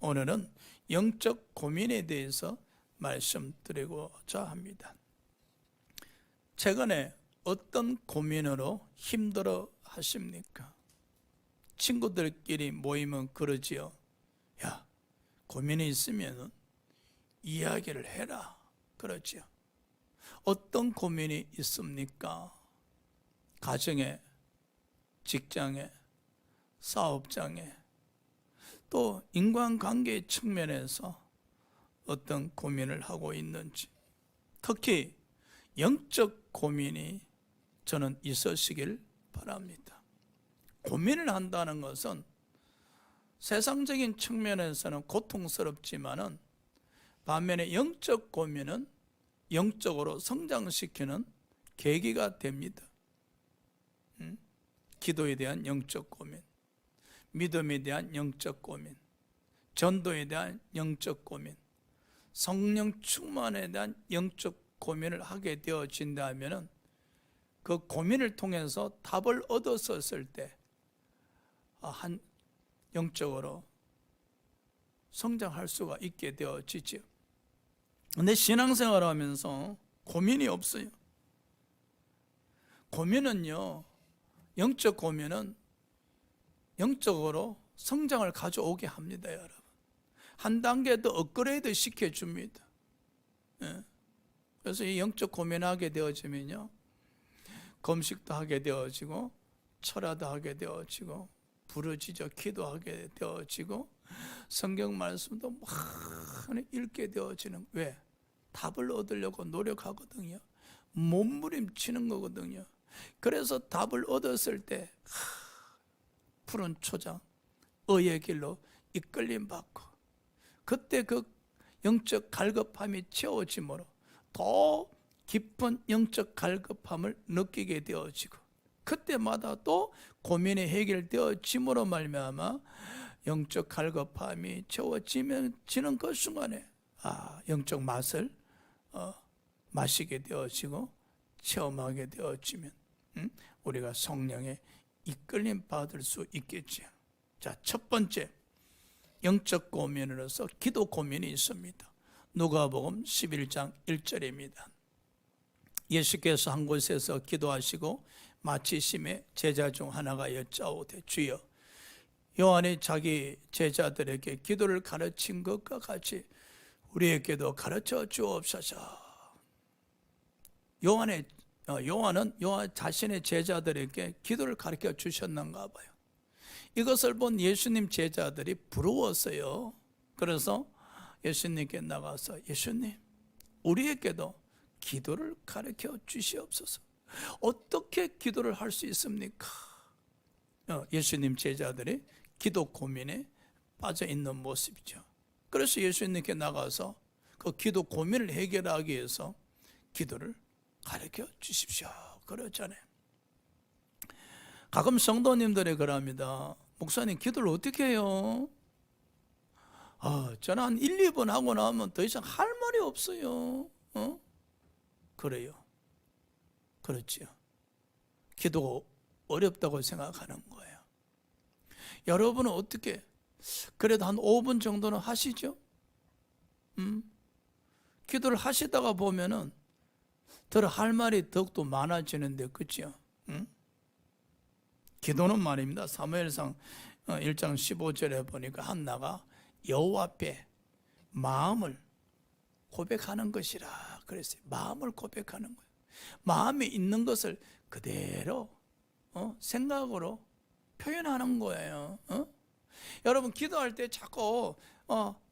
오늘은 영적 고민에 대해서 말씀드리고자 합니다. 최근에 어떤 고민으로 힘들어 하십니까? 친구들끼리 모이면 그러지요. 야, 고민이 있으면 이야기를 해라. 그러지요. 어떤 고민이 있습니까? 가정에, 직장에, 사업장에, 또 인간관계 측면에서 어떤 고민을 하고 있는지, 특히 영적 고민이 저는 있으시길 바랍니다. 고민을 한다는 것은 세상적인 측면에서는 고통스럽지만은 반면에 영적 고민은 영적으로 성장시키는 계기가 됩니다. 기도에 대한 영적 고민, 믿음에 대한 영적 고민, 전도에 대한 영적 고민, 성령 충만에 대한 영적 고민을 하게 되어진다면 그 고민을 통해서 답을 얻었을 때 영적으로 성장할 수가 있게 되어지죠. 근데 신앙생활을 하면서 고민이 없어요. 고민은요, 영적 고민은 영적으로 성장을 가져오게 합니다, 여러분. 한 단계 더 업그레이드 시켜줍니다. 그래서 이 영적 고민하게 되어지면요, 금식도 하게 되어지고, 철야도 하게 되어지고, 부르짖어 기도하게 되어지고, 성경 말씀도 많이 읽게 되어지는. 왜? 답을 얻으려고 노력하거든요. 몸부림치는 거거든요. 그래서 답을 얻었을 때 푸른 초장, 의의 길로 이끌림 받고, 그때 그 영적 갈급함이 채워짐으로 더 깊은 영적 갈급함을 느끼게 되어지고, 그때마다 또 고민이 해결되어짐으로 말미암아 영적 갈급함이 채워지는 그 순간에 영적 맛을 마시게 되어지고 체험하게 되어지면 우리가 성령의 이끌림 받을 수 있겠지요. 자, 첫 번째 영적 고민으로서 기도 고민이 있습니다. 누가복음 11장 1절입니다. 예수께서 한 곳에서 기도하시고 마치심에 제자 중 하나가 여짜오되, 주여, 요한이 자기 제자들에게 기도를 가르친 것과 같이 우리에게도 가르쳐 주옵소서. 요한은 요한 자신의 제자들에게 기도를 가르쳐 주셨는가 봐요. 이것을 본 예수님 제자들이 부러웠어요. 그래서 예수님께 나가서, 예수님, 우리에게도 기도를 가르쳐 주시옵소서. 어떻게 기도를 할 수 있습니까? 예수님 제자들이 기도 고민에 빠져 있는 모습이죠. 그래서 예수님께 나가서 그 기도 고민을 해결하기 위해서 기도를 가르쳐 주십시오, 그러잖아요. 가끔 성도님들이 그럽니다. 목사님, 기도를 어떻게 해요? 저는 한 1, 2번 하고 나면 더 이상 할 말이 없어요. 그래요. 그렇지요. 기도 어렵다고 생각하는 거예요. 여러분은 어떻게, 그래도 한 5분 정도는 하시죠? 기도를 하시다가 보면은 더 할 말이 더욱더 많아지는데, 그렇죠? 기도는 말입니다. 사무엘상 1장 15절에 보니까 한나가 여호와 앞에 마음을 고백하는 것이라 그랬어요. 마음을 고백하는 거예요. 마음에 있는 것을 그대로 생각으로 표현하는 거예요. 여러분, 기도할 때 자꾸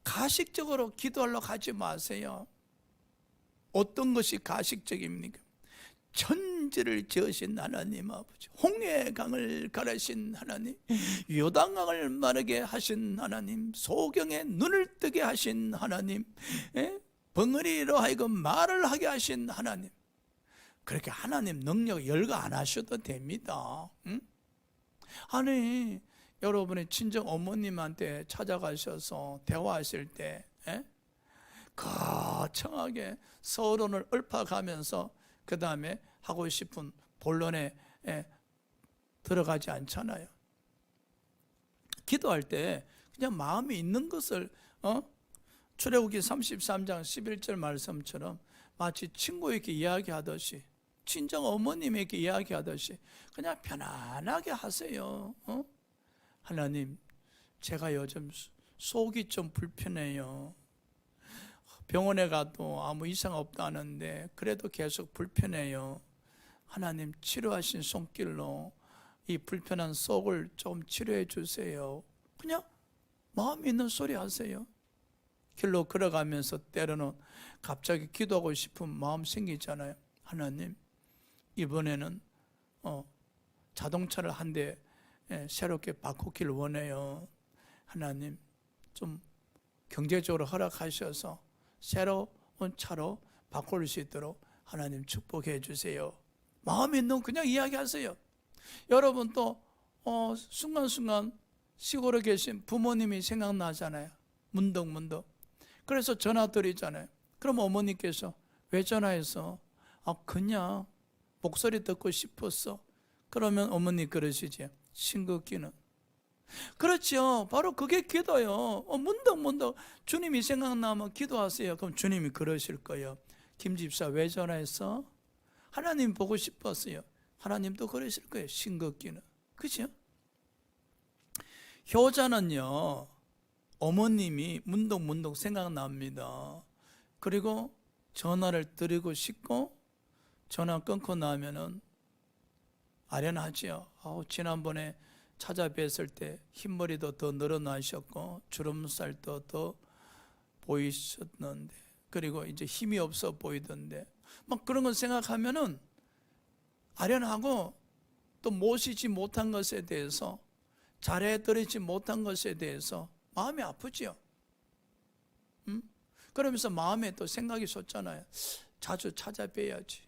가식적으로 기도하려고 하지 마세요. 어떤 것이 가식적입니까? 천지를 지으신 하나님 아버지, 홍해 강을 가르신 하나님, 요단강을 마르게 하신 하나님, 소경의 눈을 뜨게 하신 하나님, 벙어리로 하여금 말을 하게 하신 하나님, 그렇게 하나님 능력 열거 안 하셔도 됩니다. 아니, 여러분의 친정 어머님한테 찾아가셔서 대화하실 때 거창하게 서론을 읊어가면서 그 다음에 하고 싶은 본론에 들어가지 않잖아요. 기도할 때 그냥 마음에 있는 것을 출애굽기 33장 11절 말씀처럼 마치 친구에게 이야기하듯이, 친정 어머님에게 이야기하듯이 그냥 편안하게 하세요. 하나님, 제가 요즘 속이 좀 불편해요. 병원에 가도 아무 이상 없다는데 그래도 계속 불편해요. 하나님, 치료하신 손길로 이 불편한 속을 좀 치료해 주세요. 그냥 마음 있는 소리 하세요. 길로 걸어가면서 때로는 갑자기 기도하고 싶은 마음 생기잖아요. 하나님, 이번에는 자동차를 한 대 새롭게 바꾸길 원해요. 하나님, 좀 경제적으로 허락하셔서 새로운 차로 바꿀 수 있도록 하나님 축복해 주세요. 마음 있는 그냥 이야기하세요. 여러분 또 순간순간 시골에 계신 부모님이 생각나잖아요. 문득문득. 그래서 전화 드리잖아요. 그럼 어머니께서 왜 전화했어? 그냥 목소리 듣고 싶었어. 그러면 어머니 그러시지, 신긋기는. 그렇죠. 바로 그게 기도요. 문득문득 주님이 생각나면 기도하세요. 그럼 주님이 그러실 거예요. 김 집사 왜 전화했어? 하나님 보고 싶었어요. 하나님도 그러실 거예요. 신긋기는. 그죠? 효자는요, 어머님이 문득문득 생각납니다. 그리고 전화를 드리고 싶고, 전화 끊고 나면은 아련하지요. 지난번에 찾아뵀을 때 흰머리도 더 늘어나셨고 주름살도 더 보이셨는데, 그리고 이제 힘이 없어 보이던데, 막 그런 걸 생각하면은 아련하고, 또 모시지 못한 것에 대해서, 잘해드리지 못한 것에 대해서 마음이 아프지요. 그러면서 마음에 또 생각이 솟잖아요. 자주 찾아뵈야지.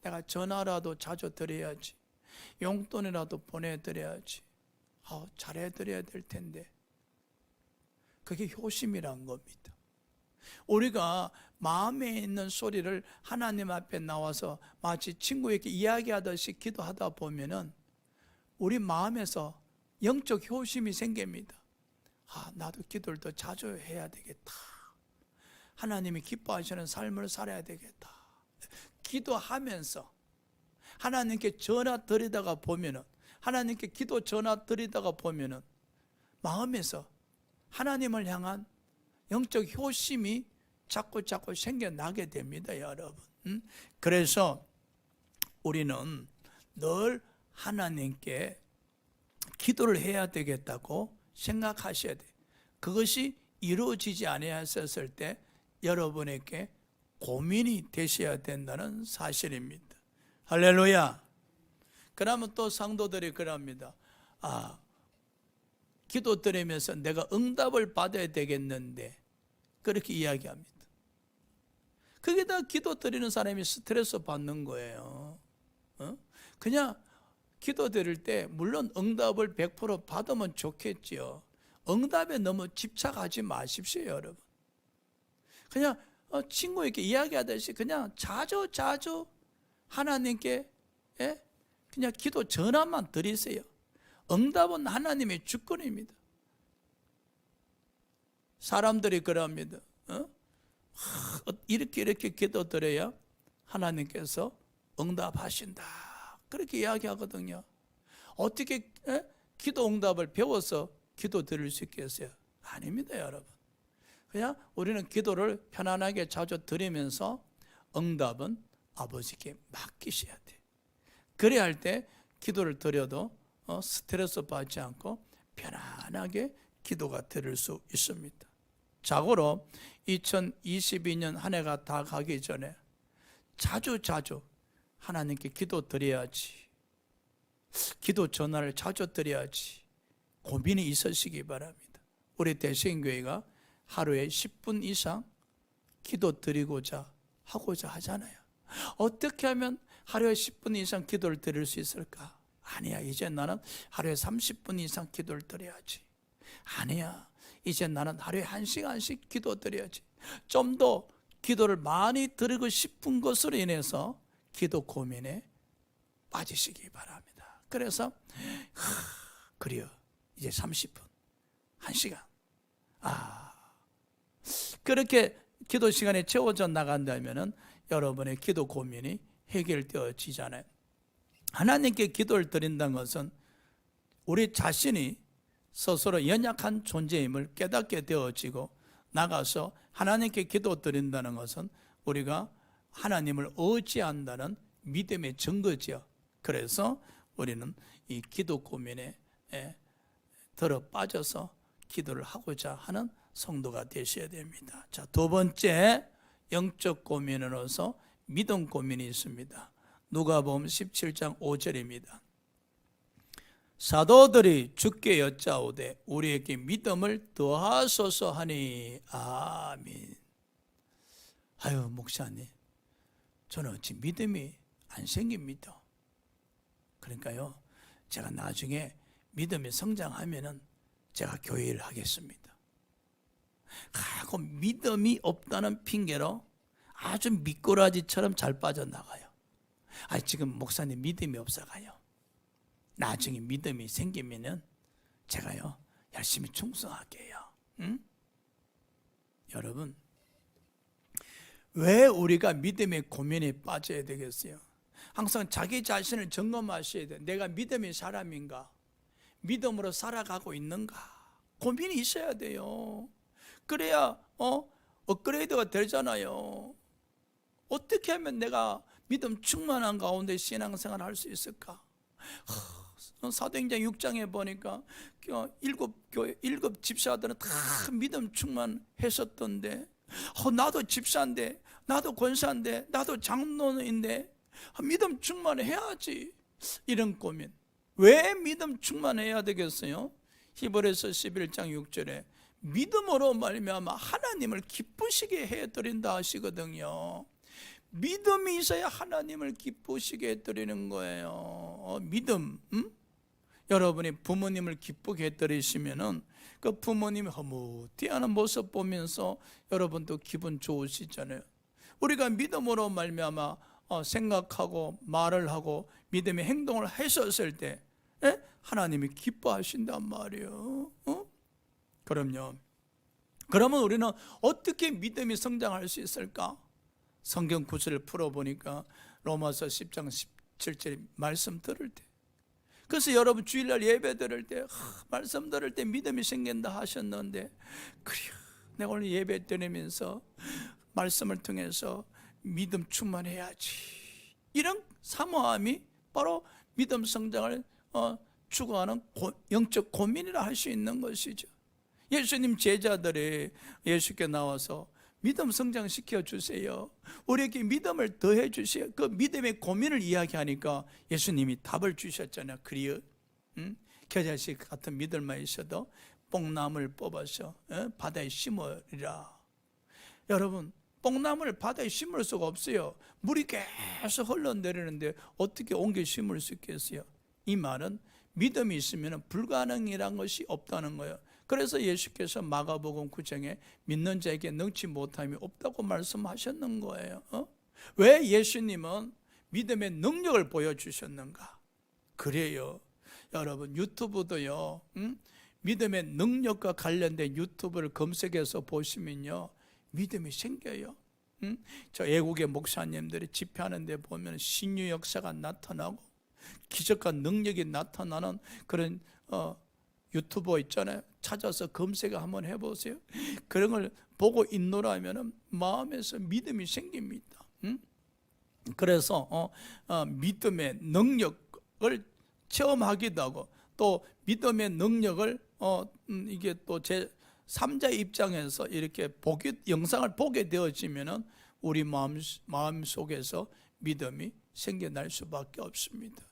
내가 전화라도 자주 드려야지. 용돈이라도 보내드려야지. 잘해드려야 될 텐데. 그게 효심이란 겁니다. 우리가 마음에 있는 소리를 하나님 앞에 나와서 마치 친구에게 이야기하듯이 기도하다 보면은 우리 마음에서 영적 효심이 생깁니다. 나도 기도를 더 자주 해야 되겠다. 하나님이 기뻐하시는 삶을 살아야 되겠다. 기도하면서 하나님께 전화 드리다가 보면은, 하나님께 기도 전화 드리다가 보면은 마음에서 하나님을 향한 영적 효심이 자꾸 생겨나게 됩니다, 여러분. 그래서 우리는 늘 하나님께 기도를 해야 되겠다고 생각하셔야 돼요. 그것이 이루어지지 아니하셨을 때 여러분에게 고민이 되셔야 된다는 사실입니다. 할렐루야. 그러면 또 상도들이 그럽니다. 기도 드리면서 내가 응답을 받아야 되겠는데, 그렇게 이야기합니다. 그게 다 기도 드리는 사람이 스트레스 받는 거예요. 그냥 기도 드릴 때 물론 응답을 100% 받으면 좋겠지요. 응답에 너무 집착하지 마십시오, 여러분. 그냥 친구에게 이야기하듯이 그냥 자주 하나님께 그냥 기도 전화만 드리세요. 응답은 하나님의 주권입니다. 사람들이 그럽니다. 이렇게 기도 드려야 하나님께서 응답하신다. 그렇게 이야기하거든요. 어떻게 기도 응답을 배워서 기도 드릴 수 있겠어요? 아닙니다, 여러분. 그냥 우리는 기도를 편안하게 자주 드리면서 응답은 아버지께 맡기셔야 돼요. 그래야 할 때 기도를 드려도 스트레스 받지 않고 편안하게 기도가 드릴 수 있습니다. 자고로 2022년 한 해가 다 가기 전에 자주 하나님께 기도 드려야지, 기도 전화를 자주 드려야지 고민이 있으시기 바랍니다. 우리 대신교회가 하루에 10분 이상 기도 드리고자 하고자 하잖아요. 어떻게 하면 하루에 10분 이상 기도를 드릴 수 있을까? 아니야, 이제 나는 하루에 30분 이상 기도를 드려야지. 아니야, 이제 나는 하루에 1시간씩 기도 드려야지. 좀 더 기도를 많이 드리고 싶은 것으로 인해서 기도 고민에 빠지시기 바랍니다. 그래서 그래요, 이제 30분, 1시간 그렇게 기도 시간에 채워져 나간다면은 여러분의 기도 고민이 해결되어지잖아요. 하나님께 기도를 드린다는 것은 우리 자신이 스스로 연약한 존재임을 깨닫게 되어지고, 나가서 하나님께 기도 드린다는 것은 우리가 하나님을 의지한다는 믿음의 증거지요. 그래서 우리는 이 기도 고민에 들어 빠져서 기도를 하고자 하는 성도가 되셔야 됩니다. 자, 두 번째 영적 고민으로서 믿음 고민이 있습니다. 누가복음 17장 5절입니다. 사도들이 주께 여짜오되 우리에게 믿음을 더하소서 하니. 아멘. 아유, 목사님, 저는 어찌 믿음이 안 생깁니다. 그러니까요, 제가 나중에 믿음이 성장하면은 제가 교회를 하겠습니다 하고 믿음이 없다는 핑계로 아주 미꾸라지처럼 잘 빠져나가요. 지금 목사님 믿음이 없어가요. 나중에 믿음이 생기면은 제가요 열심히 충성할게요. 응? 여러분, 왜 우리가 믿음의 고민에 빠져야 되겠어요? 항상 자기 자신을 점검하셔야 돼요. 내가 믿음의 사람인가? 믿음으로 살아가고 있는가? 고민이 있어야 돼요. 그래야 업그레이드가 되잖아요. 어떻게 하면 내가 믿음 충만한 가운데 신앙생활을 할 수 있을까? 사도행전 6장에 보니까 일곱 집사들은 다 믿음 충만했었던데, 나도 집사인데, 나도 권사인데, 나도 장로인데 믿음 충만해야지. 이런 고민. 왜 믿음 충만해야 되겠어요? 히브리서 11장 6절에 믿음으로 말미암아 하나님을 기쁘시게 해드린다 하시거든요. 믿음이 있어야 하나님을 기쁘시게 해드리는 거예요. 믿음. 여러분이 부모님을 기쁘게 해드리시면은 그 부모님이 허무티하는 모습 보면서 여러분도 기분 좋으시잖아요. 우리가 믿음으로 말미암아 생각하고 말을 하고 믿음의 행동을 했었을 때 하나님이 기뻐하신단 말이에요. 그럼요. 그러면 우리는 어떻게 믿음이 성장할 수 있을까? 성경 구절을 풀어보니까 로마서 10장 17절 말씀 들을 때, 그래서 여러분 주일날 예배 들을 때 말씀 들을 때 믿음이 생긴다 하셨는데, 그래요, 내가 오늘 예배 드리면서 말씀을 통해서 믿음 충만해야지, 이런 사모함이 바로 믿음 성장을 추구하는 영적 고민이라 할 수 있는 것이죠. 예수님 제자들이 예수께 나와서 믿음 성장시켜 주세요, 우리에게 믿음을 더해 주세요, 그 믿음의 고민을 이야기하니까 예수님이 답을 주셨잖아요. 그리요, 겨자씨 같은 믿음만 있어도 뽕나무를 뽑아서 바다에 심으리라. 여러분, 뽕나무를 바다에 심을 수가 없어요. 물이 계속 흘러내리는데 어떻게 옮겨 심을 수 있겠어요? 이 말은 믿음이 있으면 불가능이란 것이 없다는 거예요. 그래서 예수께서 마가복음 9장에 믿는 자에게 능치 못함이 없다고 말씀하셨는 거예요. 왜 예수님은 믿음의 능력을 보여주셨는가? 그래요, 여러분, 유튜브도요, 믿음의 능력과 관련된 유튜브를 검색해서 보시면요 믿음이 생겨요. 저 외국의 목사님들이 집회하는 데 보면 신유 역사가 나타나고 기적과 능력이 나타나는 그런 유튜버 있잖아요. 찾아서 검색을 한번 해보세요. 그런 걸 보고 있노라면 마음에서 믿음이 생깁니다. 그래서 믿음의 능력을 체험하기도 하고, 또 믿음의 능력을 이게 또 제 3자 입장에서 이렇게 영상을 보게 되어지면 우리 마음 속에서 믿음이 생겨날 수밖에 없습니다.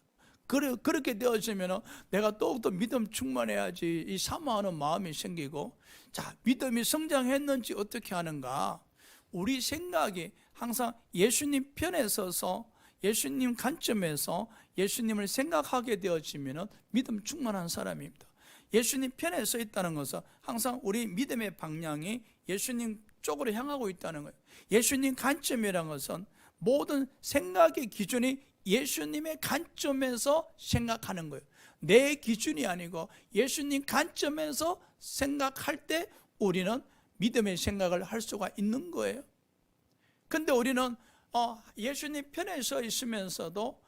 그렇게 되어지면 내가 더욱더 믿음 충만해야지, 이 사모하는 마음이 생기고, 자, 믿음이 성장했는지 어떻게 하는가? 우리 생각이 항상 예수님 편에 서서 예수님 관점에서 예수님을 생각하게 되어지면 믿음 충만한 사람입니다. 예수님 편에 서 있다는 것은 항상 우리 믿음의 방향이 예수님 쪽으로 향하고 있다는 거예요. 예수님 관점이라는 것은 모든 생각의 기준이 예수님의 관점에서 생각하는 거예요. 내 기준이 아니고 예수님 관점에서 생각할 때 우리는 믿음의 생각을 할 수가 있는 거예요. 근데 우리는 예수님 편에 서 있으면서도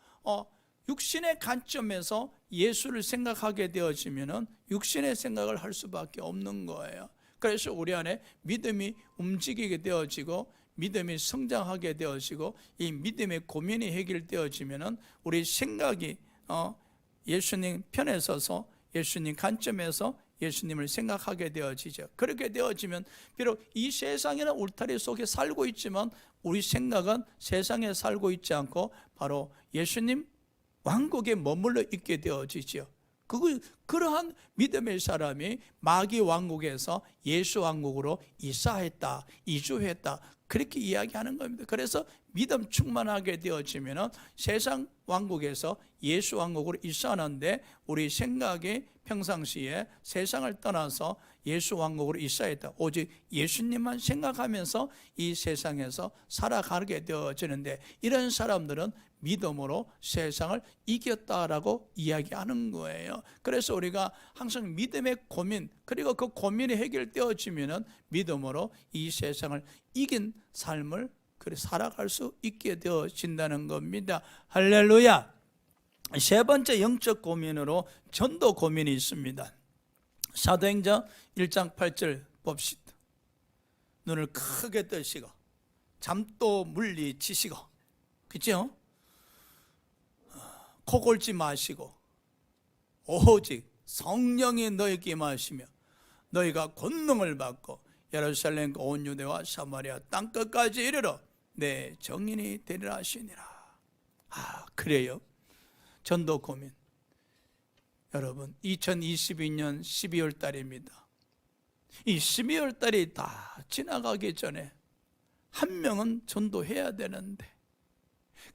육신의 관점에서 예수를 생각하게 되어지면은 육신의 생각을 할 수밖에 없는 거예요. 그래서 우리 안에 믿음이 움직이게 되어지고 믿음이 성장하게 되어지고 이 믿음의 고민이 해결되어지면은 우리 생각이 예수님 편에 서서 예수님 관점에서 예수님을 생각하게 되어지죠. 그렇게 되어지면 비록 이 세상에는 울타리 속에 살고 있지만 우리 생각은 세상에 살고 있지 않고 바로 예수님 왕국에 머물러 있게 되어지죠. 그러한 믿음의 사람이 마귀 왕국에서 예수 왕국으로 이사했다, 이주했다, 그렇게 이야기하는 겁니다. 그래서 믿음 충만하게 되어지면 세상 왕국에서 예수 왕국으로 이사하는데 우리 생각이 평상시에 세상을 떠나서 예수 왕국으로 이사했다, 오직 예수님만 생각하면서 이 세상에서 살아가게 되어지는데, 이런 사람들은 믿음으로 세상을 이겼다라고 이야기하는 거예요. 그래서 우리가 항상 믿음의 고민, 그리고 그 고민이 해결되어지면 믿음으로 이 세상을 이긴 삶을 살아갈 수 있게 되어진다는 겁니다. 할렐루야. 세 번째 영적 고민으로 전도 고민이 있습니다. 사도행전 1장 8절 봅시다. 눈을 크게 뜨시고 잠도 물리치시고, 그죠? 코 골지 마시고 오직 성령이 너희에게 임하시며 너희가 권능을 받고 예루살렘과 온 유대와 사마리아 땅끝까지 이르러 내 증인이 되리라 하시니라. 그래요. 전도 고민. 여러분, 2022년 12월 달입니다. 이 12월 달이 다 지나가기 전에 한 명은 전도해야 되는데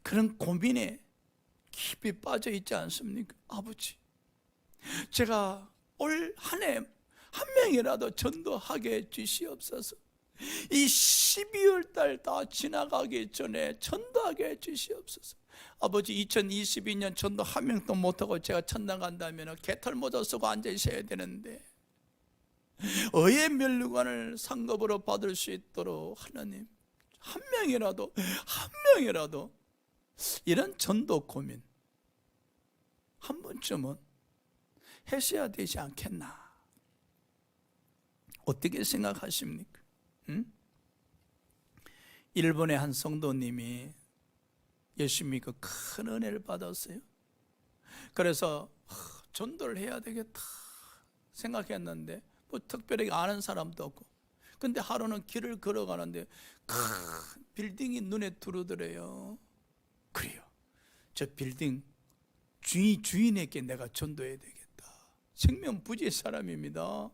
그런 고민에 깊이 빠져 있지 않습니까? 아버지, 제가 올 한 해 한 명이라도 전도하게 해 주시옵소서. 이 12월 달 다 지나가기 전에 전도하게 해 주시옵소서. 아버지, 2022년 전도 한 명도 못하고 제가 천당 간다면 개털 모자 쓰고 앉아 있어야 되는데 의의 면류관을 상급으로 받을 수 있도록 하나님, 한 명이라도 이런 전도 고민 한 번쯤은 하셔야 되지 않겠나? 어떻게 생각하십니까? 일본의 한 성도님이 예수 믿고 큰 은혜를 받았어요. 그래서 전도를 해야 되겠다 생각했는데 뭐 특별히 아는 사람도 없고, 근데 하루는 길을 걸어가는데 큰 빌딩이 눈에 들어오더래요. 그래요, 저 빌딩 주인에게 내가 전도해야 되겠다. 생명부지의 사람입니다.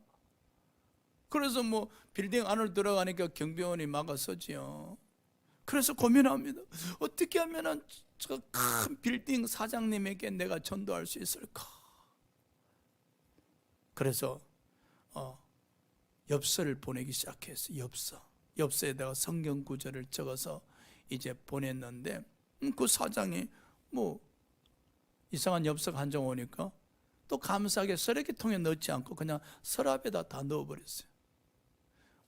그래서 뭐 빌딩 안으로 들어가니까 경비원이 막아서지요. 그래서 고민합니다. 어떻게 하면 저 큰 빌딩 사장님에게 내가 전도할 수 있을까? 그래서 엽서를 보내기 시작했어요. 엽서에다가 성경 구절을 적어서 이제 보냈는데 그 사장이 뭐 이상한 엽서가 한 장 오니까 또 감사하게 쓰레기통에 넣지 않고 그냥 서랍에다 다 넣어버렸어요.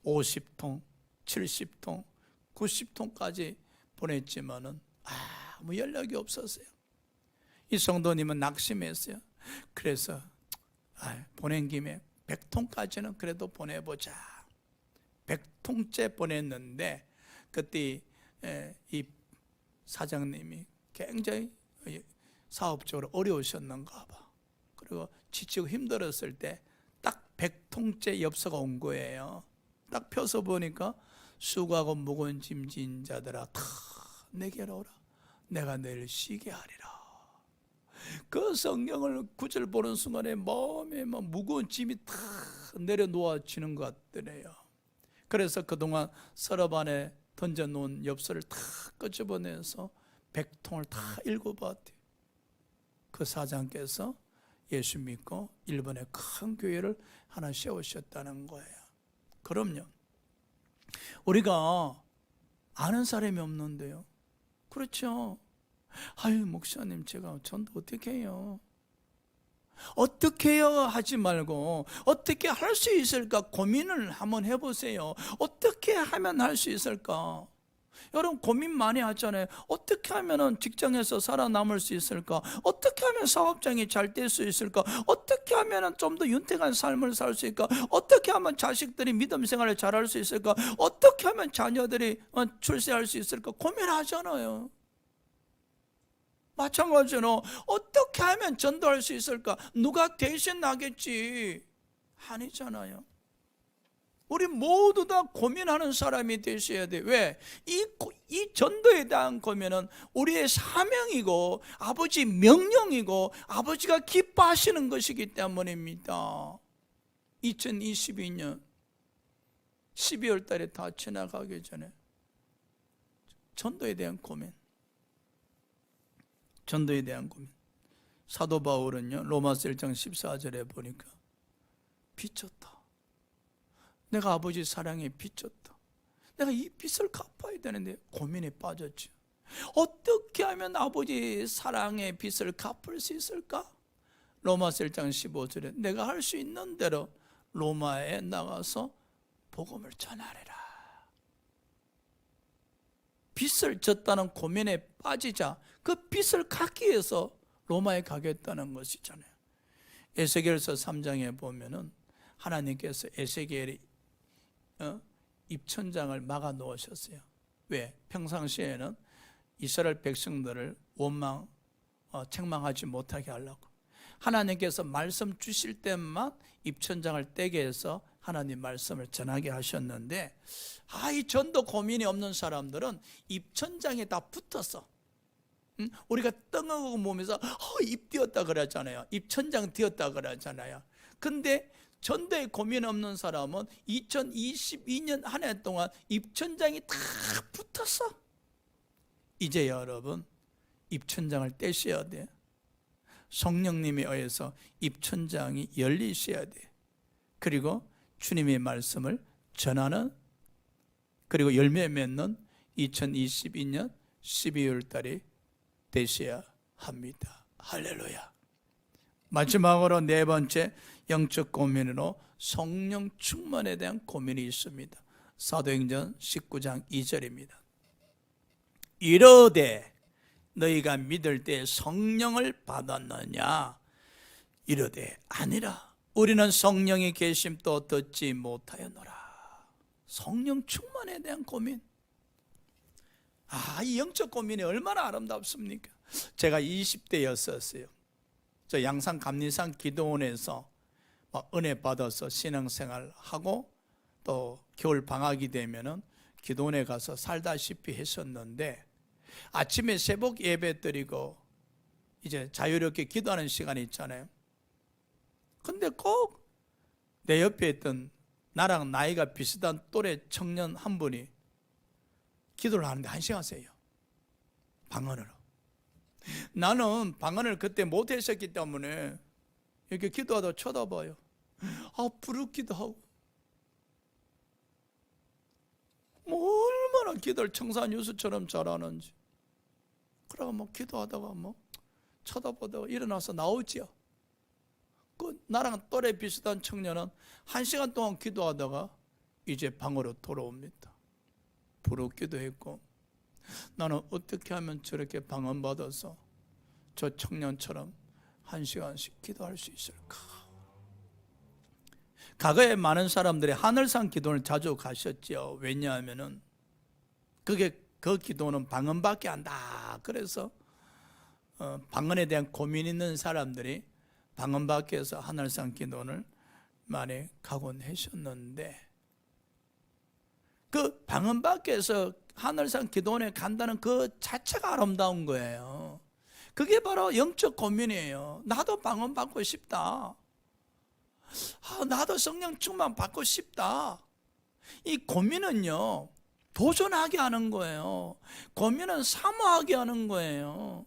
50통, 70통, 90통까지 보냈지만은 아무 연락이 없었어요. 이 성도님은 낙심했어요. 그래서 보낸 김에 100통까지는 그래도 보내보자. 100통째 보냈는데 그때 이 사장님이 굉장히 사업적으로 어려우셨는가 봐. 그리고 지치고 힘들었을 때 딱 100통째 엽서가 온 거예요. 딱 펴서 보니까 수고하고 무거운 짐진 자들아 다 내게로 오라. 내가 너희를 쉬게 하리라. 그 성경을 구절 보는 순간에 마음에 막 무거운 짐이 다 내려놓아지는 것 같더래요. 그래서 그동안 서랍 안에 던져놓은 엽서를 다 끄집어내서 100통을 다 읽어봤대요. 그 사장께서 예수 믿고 일본의 큰 교회를 하나 세우셨다는 거예요. 그럼요, 우리가 아는 사람이 없는데요. 그렇죠. 아유 목사님, 제가 전도 어떻게 해요? 어떻게 해요 하지 말고 어떻게 할 수 있을까 고민을 한번 해보세요. 어떻게 하면 할 수 있을까? 여러분 고민 많이 하잖아요. 어떻게 하면 직장에서 살아남을 수 있을까? 어떻게 하면 사업장이 잘 될 수 있을까? 어떻게 하면 좀 더 윤택한 삶을 살 수 있을까? 어떻게 하면 자식들이 믿음 생활을 잘할 수 있을까? 어떻게 하면 자녀들이 출세할 수 있을까? 고민하잖아요. 마찬가지로 어떻게 하면 전도할 수 있을까? 누가 대신 나겠지? 아니잖아요. 우리 모두 다 고민하는 사람이 되셔야 돼. 왜? 이 전도에 대한 고민은 우리의 사명이고 아버지 명령이고 아버지가 기뻐하시는 것이기 때문입니다. 2022년 12월 달에 다 지나가기 전에 전도에 대한 고민, 전도에 대한 고민. 사도 바울은요, 로마서 1장 14절에 보니까 비쳤다. 내가 아버지 사랑에 비쳤다. 내가 이 빚을 갚아야 되는데 고민에 빠졌죠. 어떻게 하면 아버지 사랑의 빚을 갚을 수 있을까? 로마서 1장 15절에 내가 할 수 있는 대로 로마에 나가서 복음을 전하리라. 빚을 졌다는 고민에 빠지자 그 빚을 갚기 위해서 로마에 가겠다는 것이잖아요. 에스겔서 3장에 보면은 하나님께서 에스겔의 입천장을 막아 놓으셨어요. 왜? 평상시에는 이스라엘 백성들을 책망하지 못하게 하려고. 하나님께서 말씀 주실 때만 입천장을 떼게 해서 하나님 말씀을 전하게 하셨는데, 이 전도 고민이 없는 사람들은 입천장에 다 붙었어. 우리가 떵하고 보면서 입 띄었다 그러잖아요. 입천장 띄었다 그러잖아요. 근데 전도에 고민 없는 사람은 2022년 한 해 동안 입천장이 다 붙었어. 이제 여러분 입천장을 떼셔야 돼. 성령님에 의해서 입천장이 열리셔야 돼. 그리고 주님의 말씀을 전하는, 그리고 열매 맺는 2022년 12월 달이 되셔야 합니다. 할렐루야. 마지막으로 네 번째 영적 고민으로 성령 충만에 대한 고민이 있습니다. 사도행전 19장 2절입니다. 이르되 너희가 믿을 때 성령을 받았느냐? 이르되 아니라 우리는 성령이 계심도 듣지 못하였노라. 성령 충만에 대한 고민. 이 영적 고민이 얼마나 아름답습니까? 제가 20대였었어요. 저 양산 감리산 기도원에서 은혜 받아서 신앙생활하고 또 겨울 방학이 되면은 기도원에 가서 살다시피 했었는데, 아침에 새벽 예배 드리고 이제 자유롭게 기도하는 시간이 있잖아요. 근데 꼭 내 옆에 있던 나랑 나이가 비슷한 또래 청년 한 분이 기도를 하는데 1시간 세요. 방언으로. 나는 방언을 그때 못 했었기 때문에 이렇게 기도하다 쳐다봐요. 부럽기도 하고. 얼마나 기도를 청산유수처럼 잘하는지. 그러고 기도하다가 쳐다보다가 일어나서 나오지요. 그 나랑 또래 비슷한 청년은 1시간 동안 기도하다가 이제 방으로 돌아옵니다. 부럽기도 했고, 나는 어떻게 하면 저렇게 방언받아서 저 청년처럼 1시간씩 기도할 수 있을까? 과거에 많은 사람들이 하늘산 기도를 자주 가셨죠. 왜냐하면은 그 기도는 방언밖에 한다. 그래서 방언에 대한 고민 있는 사람들이 방언밖에 해서 하늘산 기도를 많이 가곤 하셨는데, 그 방언밖에서 하늘산 기도원에 간다는 그 자체가 아름다운 거예요. 그게 바로 영적 고민이에요. 나도 방언 받고 싶다. 나도 성령 충만 받고 싶다. 이 고민은요, 도전하게 하는 거예요. 고민은 사모하게 하는 거예요.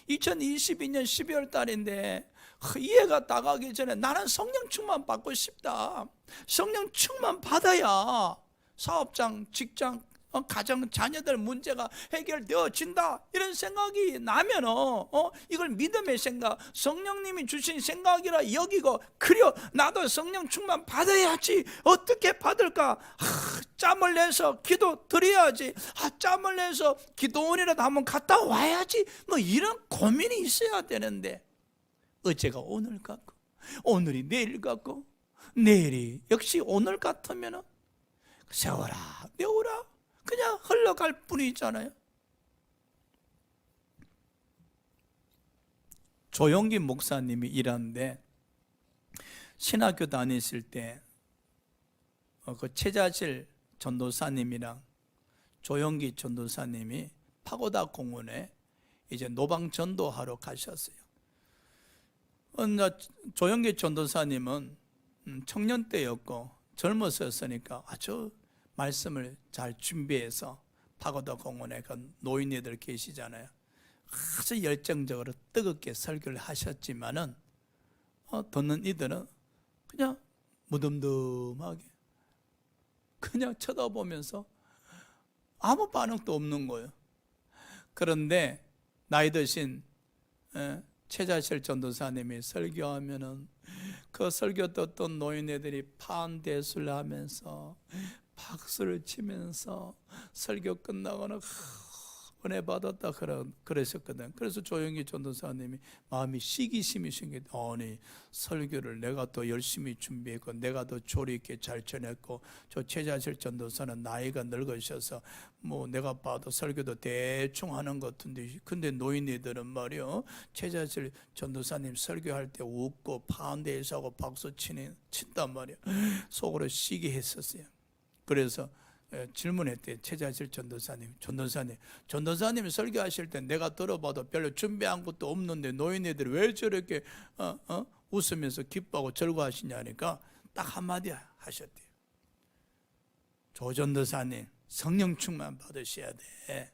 2022년 12월 달인데 이해가 다가기 전에 나는 성령 충만 받고 싶다. 성령 충만 받아야 사업장, 직장, 가정 자녀들 문제가 해결되어진다 이런 생각이 나면 이걸 믿음의 생각, 성령님이 주신 생각이라 여기고, 그려 나도 성령 충만 받아야지. 어떻게 받을까? 짬을 내서 기도 드려야지. 짬을 내서 기도원이라도 한번 갔다 와야지. 뭐 이런 고민이 있어야 되는데, 어제가 오늘 같고 오늘이 내일 같고 내일이 역시 오늘 같으면 세워라 내오라 그냥 흘러갈 뿐이잖아요. 조용기 목사님이 일하는데, 신학교 다니실 때 그 최자실 전도사님이랑 조용기 전도사님이 파고다 공원에 이제 노방 전도하러 가셨어요. 조영기 전도사님은 청년 때였고 젊었었으니까 아주 말씀을 잘 준비해서 파고다 공원에 그 노인네들 계시잖아요. 아주 열정적으로 뜨겁게 설교를 하셨지만은 듣는 이들은 그냥 무덤덤하게 그냥 쳐다보면서 아무 반응도 없는 거예요. 그런데 나이 드신 최자실 전도사님이 설교하면은 그 설교 듣던 노인네들이 판대수를 하면서 박수를 치면서 설교 끝나고는 은혜 받았다 그러셨거든. 그래서 조영기 전도사님이 마음이 시기심이 생겼다. 아니, 설교를 내가 더 열심히 준비했고 내가 더 조리 있게 잘 전했고, 저 최자실 전도사는 나이가 늙으셔서 뭐 내가 봐도 설교도 대충 하는 것 같은데, 근데 노인네들은 말이요, 최자실 전도사님 설교할 때 웃고 파운데이션 하고 박수 친단 말이야. 속으로 시기했었어요. 그래서 질문했대. 최자실 전도사님 설교하실 때 내가 들어봐도 별로 준비한 것도 없는데 노인네들이 왜 저렇게 웃으면서 기뻐하고 즐거워하시냐니까 딱 한마디 하셨대요. 조 전도사님, 성령 충만 받으셔야 돼.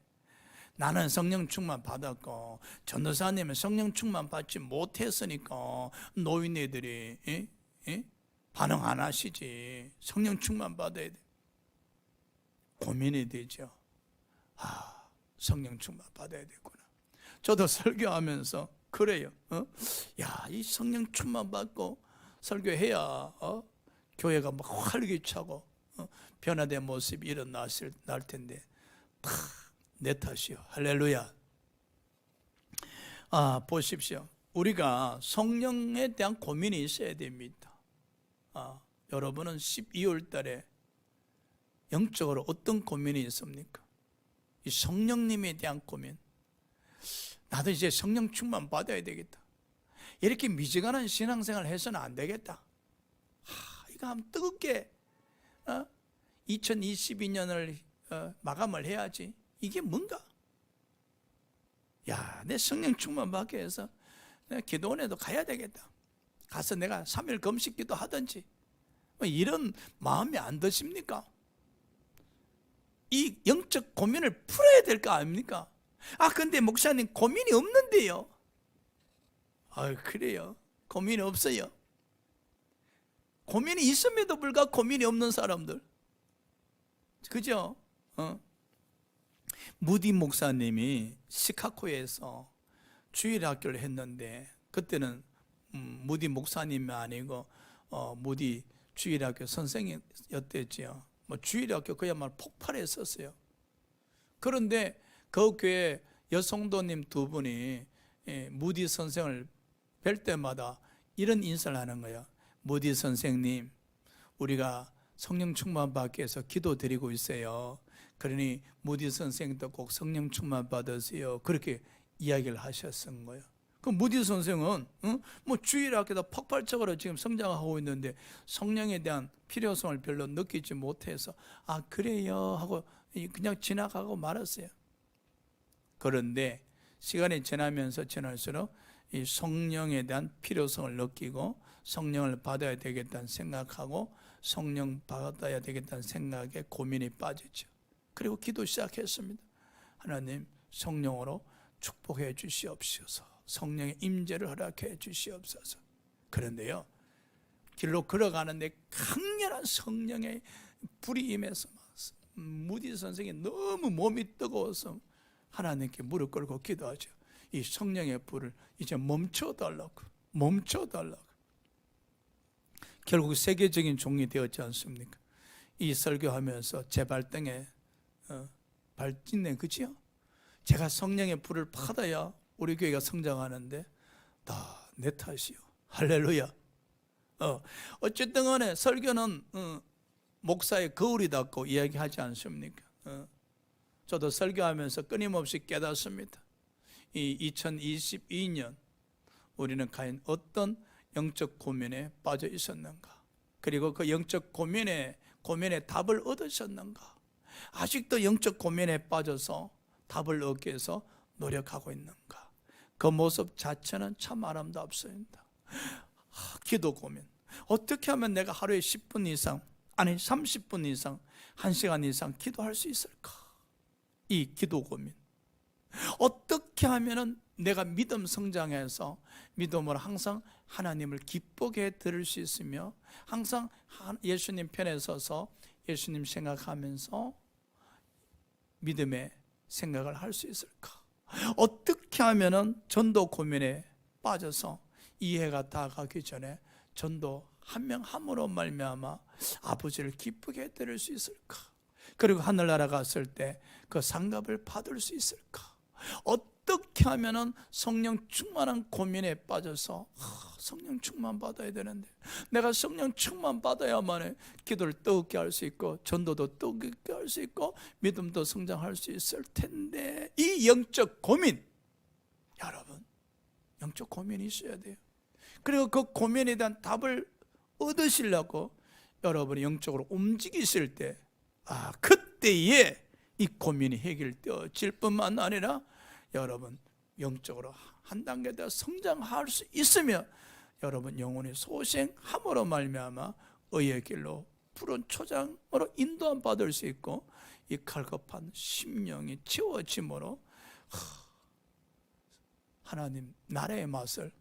나는 성령 충만 받았고 전도사님은 성령 충만 받지 못했으니까 노인네들이 반응 안 하시지. 성령 충만 받아야 돼. 고민이 되죠. 성령 충만 받아야 되구나. 저도 설교하면서 그래요. 야, 이 성령 충만 받고 설교해야 교회가 막 활기차고 변화된 모습이 일어날 텐데 다 내 탓이요. 할렐루야. 보십시오. 우리가 성령에 대한 고민이 있어야 됩니다. 여러분은 12월 달에 영적으로 어떤 고민이 있습니까? 이 성령님에 대한 고민. 나도 이제 성령 충만 받아야 되겠다. 이렇게 미지근한 신앙생활 해서는 안 되겠다. 이거 한번 뜨겁게 2022년을 마감을 해야지. 이게 뭔가? 야, 내 성령 충만 받기 위해서 내가 기도원에도 가야 되겠다. 가서 내가 3일 금식기도 하든지 이런 마음이 안 드십니까? 이 영적 고민을 풀어야 될 거 아닙니까? 근데 목사님 고민이 없는데요. 그래요. 고민이 없어요. 고민이 있음에도 불구하고 고민이 없는 사람들. 그죠? 무디 목사님이 시카고에서 주일학교를 했는데, 그때는 무디 목사님이 아니고 무디 주일학교 선생이었댔지요. 주일학교 그야말로 폭발했었어요. 그런데 그 교회 여성도님 두 분이 무디 선생을 뵐 때마다 이런 인사를 하는 거예요. 무디 선생님, 우리가 성령 충만 받기 위해서 기도드리고 있어요. 그러니 무디 선생도 꼭 성령 충만 받으세요. 그렇게 이야기를 하셨은 거예요. 그 무디 선생은 주일학교도 폭발적으로 지금 성장하고 있는데 성령에 대한 필요성을 별로 느끼지 못해서 그래요 하고 그냥 지나가고 말았어요. 그런데 시간이 지나면서 지날수록 이 성령에 대한 필요성을 느끼고 성령을 받아야 되겠다는 생각하고 성령 받아야 되겠다는 생각에 고민이 빠졌죠. 그리고 기도 시작했습니다. 하나님, 성령으로 축복해 주시옵소서. 성령의 임재를 허락해 주시옵소서. 그런데요, 길로 걸어가는데 강렬한 성령의 불이 임해서 무디 선생이 너무 몸이 뜨거워서 하나님께 무릎 꿇고 기도하죠. 이 성령의 불을 이제 멈춰달라고. 결국 세계적인 종이 되었지 않습니까? 이 설교하면서 제 발등에 발짓네, 그치요? 제가 성령의 불을 받아야 우리 교회가 성장하는데 다 내 탓이요. 할렐루야. 어쨌든 간에 설교는 목사의 거울이 닿고 이야기하지 않습니까? 저도 설교하면서 끊임없이 깨닫습니다. 이 2022년 우리는 과연 어떤 영적 고민에 빠져 있었는가? 그리고 그 영적 고민에 답을 얻으셨는가? 아직도 영적 고민에 빠져서 답을 얻기 위해서 노력하고 있는가? 그 모습 자체는 참 아름답습니다. 기도 고민. 어떻게 하면 내가 하루에 10분 이상, 아니 30분 이상, 1시간 이상 기도할 수 있을까? 이 기도 고민. 어떻게 하면 내가 믿음 성장해서 믿음으로 항상 하나님을 기쁘게 들을 수 있으며 항상 예수님 편에 서서 예수님 생각하면서 믿음의 생각을 할 수 있을까? 어떻게 하면 전도 고민에 빠져서 이해가 다가기 전에 전도 한 명 함으로 말미암아 아버지를 기쁘게 들을 수 있을까? 그리고 하늘나라 갔을 때 그 상급을 받을 수 있을까? 어떻게 하면 성령 충만한 고민에 빠져서 성령 충만 받아야 되는데 내가 성령 충만 받아야만 기도를 뜨겁게 할 수 있고 전도도 뜨겁게 할 수 있고 믿음도 성장할 수 있을 텐데 이 영적 고민, 여러분 영적 고민이 있어야 돼요. 그리고 그 고민에 대한 답을 얻으시려고 여러분이 영적으로 움직이실 때 그때에 이 고민이 해결되어질 뿐만 아니라 여러분 영적으로 한 단계 더 성장할 수 있으며 여러분 영혼의 소생함으로 말미암아 의의 길로 푸른 초장으로 인도함 받을 수 있고 이 갈급한 심령이 채워짐으로 하나님 나라의 맛을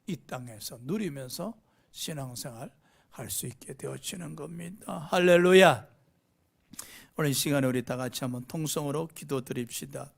이 땅에서 누리면서 신앙생활 할 수 있게 되어지는 겁니다. 할렐루야. 오늘 이 시간에 우리 다 같이 한번 통성으로 기도 드립시다.